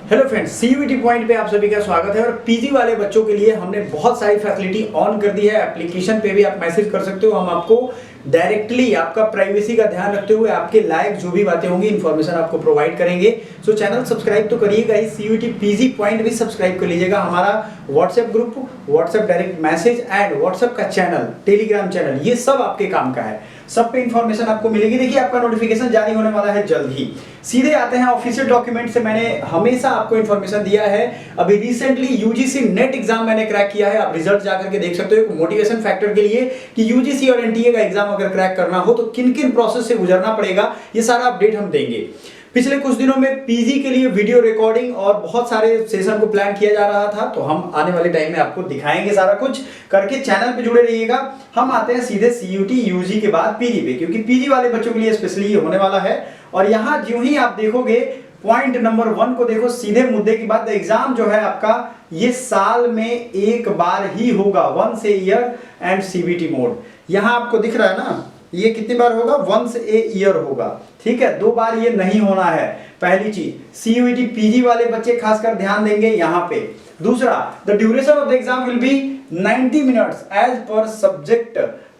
Hello friends, CUET point पे आप सभी का स्वागत है। और पीजी वाले बच्चों के लिए हमने बहुत सारी फैसिलिटी ऑन कर दी है। एप्लीकेशन पे भी आप मैसेज कर सकते हो, हम आपको डायरेक्टली आपका प्राइवेसी का ध्यान रखते हुए आपके लायक जो भी बातें होंगी इन्फॉर्मेशन आपको प्रोवाइड करेंगे। सो चैनल सब्सक्राइब तो करिएगा, इस सीयूईटी पीजी पॉइंट भी सब्सक्राइब कर लीजिएगा। हमारा WhatsApp group, WhatsApp direct message and WhatsApp का चैनल, टेलीग्राम चैनल, ये सब आपके काम का है। सब पे इंफॉर्मेशन आपको मिलेगी। देखिए, आपका नोटिफिकेशन जारी होने वाला है जल्द ही। सीधे आते हैं ऑफिशियल डॉक्यूमेंट से। मैंने हमेशा आपको इंफॉर्मेशन दिया है। अभी रिसेंटली यूजीसी नेट एग्जाम मैंने क्रैक किया है, आप रिजल्ट जाकर के देख सकते हो। एक मोटिवेशन फैक्टर के लिए कि यूजीसी और एनटीए का एग्जाम अगर क्रैक करना हो तो किन किन प्रोसेस से गुजरना पड़ेगा, ये सारा अपडेट हम देंगे। पिछले कुछ दिनों में पीजी के लिए वीडियो रिकॉर्डिंग और बहुत सारे सेशन को प्लान किया जा रहा था, तो हम आने वाले टाइम में आपको दिखाएंगे सारा कुछ करके। चैनल पे जुड़े रहिएगा। हम आते हैं सीधे सीयूटी यूजी के बाद पीजी पे, क्योंकि पीजी वाले बच्चों के लिए स्पेशली ये होने वाला है। और यहाँ जो ही आप देखोगे पॉइंट नंबर 1 को देखो, सीधे मुद्दे की बात। एग्जाम जो है आपका ये साल में एक बार ही होगा, once a year and CBT mode. यहाँ आपको दिख रहा है ना, ये कितनी बार होगा? वंस ए ईयर होगा, ठीक है। 2 बार ये नहीं होना है। पहली चीज, सीयूईटी पीजी वाले बच्चे खासकर ध्यान देंगे यहाँ पे। दूसरा, the duration of the exam will be 90 minutes as per subject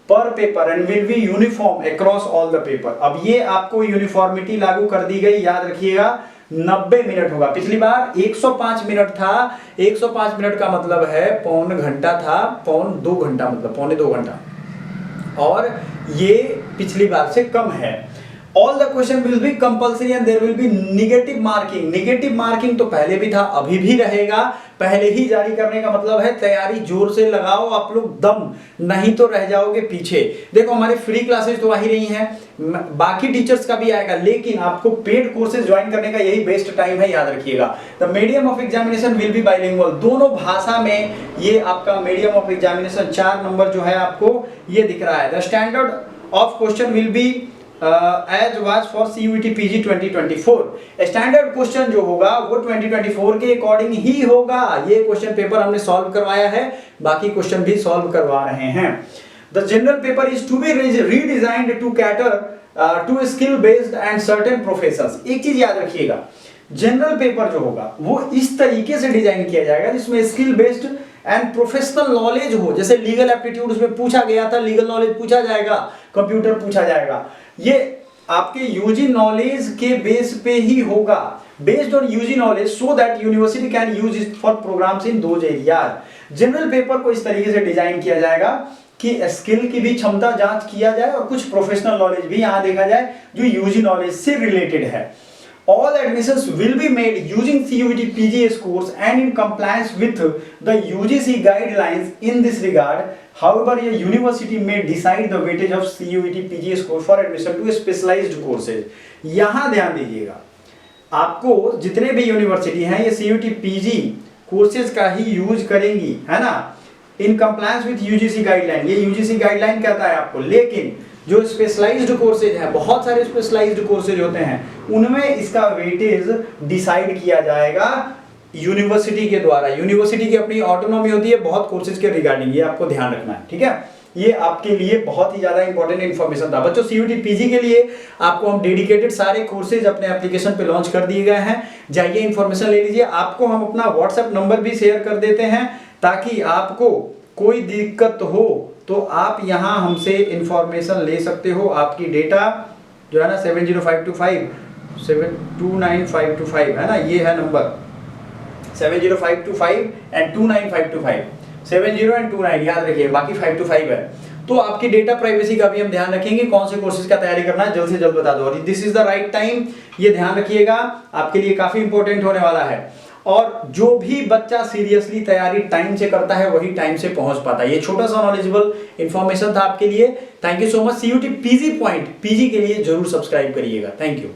per paper and will be uniform across all the paper. अब ये आपको यूनिफॉर्मिटी लागू कर दी गई, याद रखिएगा। 90 मिनट होगा। पिछली बार 105 मिनट था। 105 मिनट का मतलब है पौन घंटा था, पौन 2 घंटा मतलब पौने 2 घंटा, और ये पिछली बार से कम है। All the question will be compulsory and there will be negative marking. Negative marking तो पहले भी था, अभी भी रहेगा। पहले ही जारी करने का मतलब है तैयारी जोर से लगाओ आप लोग दम, नहीं तो रह जाओगे पीछे। देखो, हमारी फ्री क्लासेस तो आ ही रही हैं, बाकी टीचर्स का भी आएगा, लेकिन आपको पेड कोर्सेज ज्वाइन करने का यही बेस्ट टाइम है, याद रखिएगा। The medium of examination will be bilingual. दोनों भाषा में ये आपका मीडियम ऑफ एग्जामिनेशन 4 नंबर जो है आपको ये दिख रहा है। The standard of question will B as was for CUET PG 2024। Standard question जो होगा वो 2024 के अकॉर्डिंग ही होगा। ये क्वेश्चन पेपर हमने सॉल्व करवाया है, बाकी क्वेश्चन भी सॉल्व करवा रहे हैं। The general paper is to be redesigned to cater to skill based and certain professions. एक चीज याद रखिएगा, जनरल पेपर जो होगा वो इस तरीके से डिजाइन किया जाएगा जिसमें skill based and professional knowledge हो। जैसे लीगल एप्टीट्यूड उसमें पूछा गया था, लीगल नॉलेज पूछा जाएगा, कंप्यूटर पूछा जाएगा। ये आपके यूजी नॉलेज के बेस पे ही होगा, based on UG knowledge, so that university can use it for programmes in those areas. General paper को इस तरीके से डिजाइन किया जाएगा कि स्किल की भी क्षमता जांच किया जाए और कुछ प्रोफेशनल नॉलेज भी यहां देखा जाए जो यूजी नॉलेज से रिलेटेड है। All admissions will be made using CUET PGS course and in compliance with the UGC guidelines in this regard. However, a university may decide the weightage of CUET PGS course for admission to specialized courses. यहाँ ध्यान दीजिएगा, आपको जितने भी university हैं ये CUET PG courses का ही use करेंगी, है ना, in compliance with UGC guideline. ये यूजीसी गाइडलाइन कहता है आपको, लेकिन जो स्पेशलाइज्ड कोर्सेज हैं, बहुत सारे स्पेशलाइज्ड कोर्सेज होते हैं, उनमें इसका वेटेज डिसाइड किया जाएगा यूनिवर्सिटी के द्वारा। यूनिवर्सिटी की अपनी ऑटोनॉमी होती है बहुत कोर्सेज के रिगार्डिंग, ये आपको ध्यान रखना है, ठीक है। ये आपके लिए बहुत ही ज्यादा इंपॉर्टेंट इन्फॉर्मेशन था बच्चों। सीयूटी पीजी के लिए आपको हम डेडिकेटेड सारे कोर्सेज अपने एप्लीकेशन पे लॉन्च कर दिए गए हैं, जाइए इन्फॉर्मेशन ले लीजिए। आपको हम अपना व्हाट्सएप नंबर भी शेयर कर देते हैं ताकि आपको कोई दिक्कत हो तो आप यहाँ हमसे इंफॉर्मेशन ले सकते हो। आपकी डेटा जो है ना 70525 72955 है ना, ये है नंबर 70525 एंड 29525, 70 एंड 29 याद रखिए, बाकी 525 है। तो आपकी डेटा प्राइवेसी का भी हम ध्यान रखेंगे, कौन से कोर्सेज का तैयारी करना है जल्द से जल्द बता दो। और this is the right time, ये ध्यान रखिएगा, आपके लिए काफी इंपॉर्टेंट होने वाला है। और जो भी बच्चा सीरियसली तैयारी टाइम से करता है वही टाइम से पहुंच पाता है। ये छोटा सा नॉलेजेबल इंफॉर्मेशन था आपके लिए। Thank you so much. CUT PG point PG के लिए जरूर सब्सक्राइब करिएगा। Thank you.